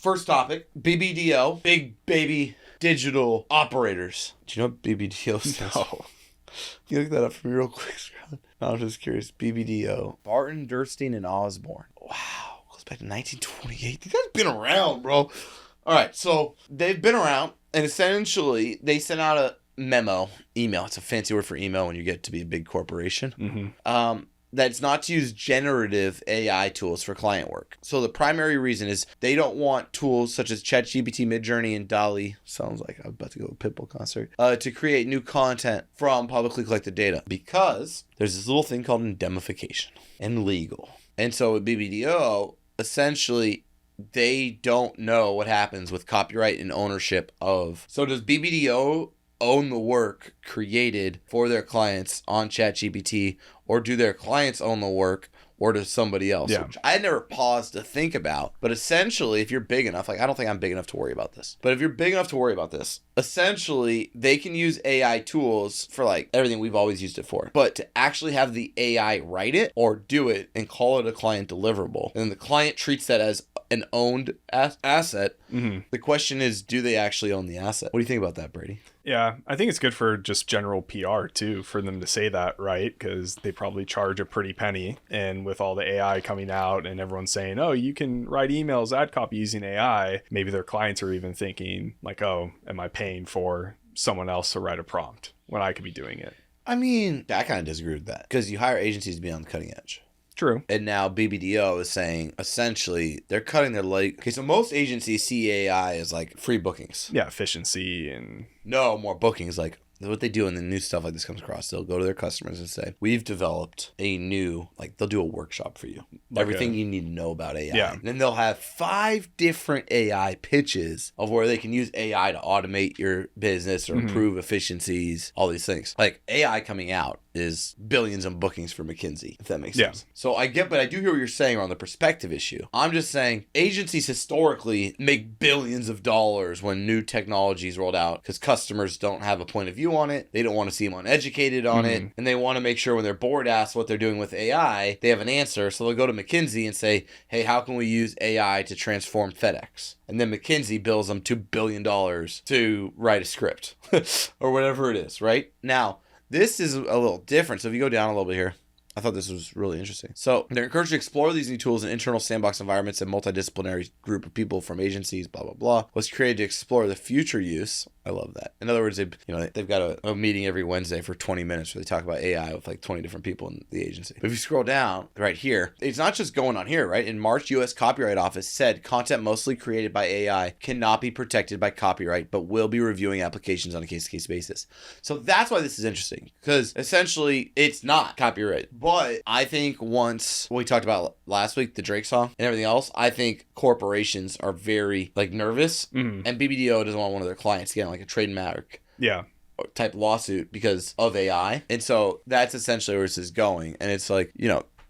first topic, BBDO, big baby digital operators. Do you know what BBDO stands for? No. You look that up for me real quick, Scott. No, I'm just curious. BBDO. Barton, Durstein, and Osborne. Wow. Goes back to 1928. These guys been around, bro. All right. So they've been around, and essentially they sent out a memo, email. It's a fancy word for email when you get to be a big corporation. Mm-hmm. That's not to use generative AI tools for client work. So the primary reason is they don't want tools such as ChatGPT, Midjourney, and DALL-E, sounds like I'm about to go to a Pitbull concert, to create new content from publicly collected data, because there's this little thing called indemnification and legal. And so with BBDO, essentially, they don't know what happens with copyright and ownership of. So does BBDO own the work created for their clients on ChatGPT, or do their clients own the work, or does somebody else? Yeah. Which I had never paused to think about. But essentially, if you're big enough, like I don't think I'm big enough to worry about this, but if you're big enough to worry about this, essentially they can use AI tools for like everything we've always used it for. But to actually have the AI write it or do it and call it a client deliverable, and the client treats that as an owned asset, Mm-hmm. the question is, do they actually own the asset? What do you think about that, Brady? Yeah, I think it's good for just general PR too, for them to say that, right? Because they probably charge a pretty penny. And with all the AI coming out and everyone saying, oh, you can write emails, ad copy using AI, maybe their clients are even thinking like, oh, am I paying for someone else to write a prompt when I could be doing it? I mean, I kind of disagree with that, because you hire agencies to be on the cutting edge. True. And now BBDO is saying, essentially, they're cutting their leg. Okay, so most agencies see AI as like free bookings. Yeah, efficiency and... No, more bookings. Like what they do when the new stuff like this comes across, they'll go to their customers and say, we've developed a new, like they'll do a workshop for you. Like everything you need to know about AI. Yeah. And then they'll have 5 different AI pitches of where they can use AI to automate your business or improve efficiencies, all these things. Like AI coming out is billions of bookings for McKinsey, if that makes sense. So I get, but I do hear what you're saying on the perspective issue. I'm just saying agencies historically make billions of dollars when new technology is rolled out because customers don't have a point of view on it. They don't want to seem uneducated on it. And they want to make sure when their board asks what they're doing with AI, they have an answer. So they'll go to McKinsey and say, hey, how can we use AI to transform FedEx? And then McKinsey bills them $2 billion to write a script or whatever it is, right? Now, this is a little different. So if you go down a little bit here, I thought this was really interesting. So they're encouraged to explore these new tools in internal sandbox environments and multidisciplinary group of people from agencies, blah, blah, blah, was created to explore the future use. I love that. In other words, they've got a meeting every Wednesday for 20 minutes where they talk about AI with like 20 different people in the agency. But if you scroll down right here, it's not just going on here, right? In March, U.S. Copyright Office said content mostly created by AI cannot be protected by copyright, but will be reviewing applications on a case-to-case basis. So that's why this is interesting, because essentially it's not copyright. But I think once what we talked about last week, the Drake song and everything else, I think corporations are very like nervous, and BBDO doesn't want one of their clients getting like a trademark type lawsuit because of AI. And so that's essentially where this is going. And it's like,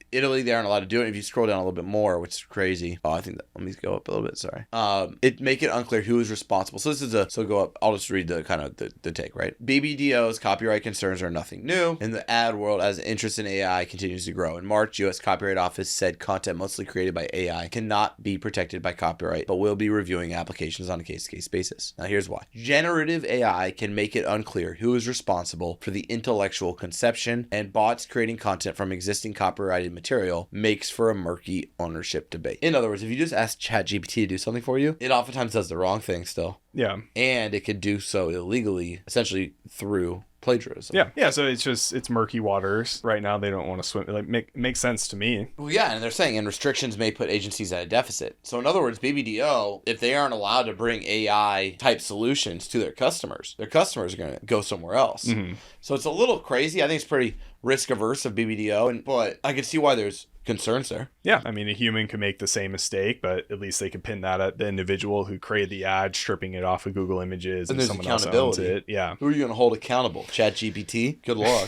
Italy, they aren't allowed to do it. If you scroll down a little bit more, which is crazy. Oh, I think that, let me go up a little bit. Sorry. It make it unclear who is responsible. So this is so go up. I'll just read the kind of the take, right? BBDO's copyright concerns are nothing new in the ad world as interest in AI continues to grow. In March, U.S. Copyright Office said content mostly created by AI cannot be protected by copyright, but will be reviewing applications on a case-to-case basis. Now, here's why. Generative AI can make it unclear who is responsible for the intellectual conception, and bots creating content from existing copyrighted material makes for a murky ownership debate. In other words, if you just ask ChatGPT to do something for you, it oftentimes does the wrong thing still. Yeah. And it could do so illegally, essentially through plagiarism. Yeah. So it's murky waters right now. They don't want to swim. Like makes sense to me. Well, yeah, and they're saying, and restrictions may put agencies at a deficit. So in other words, BBDO, if they aren't allowed to bring AI type solutions to their customers are going to go somewhere else. So it's a little crazy. I think it's pretty risk averse of BBDO, but I can see why there's concerns there. Yeah, I mean, a human could make the same mistake, but at least they could pin that at the individual who created the ad, stripping it off of Google Images, and someone else owns it. Yeah. Who are you going to hold accountable? ChatGPT? Good luck.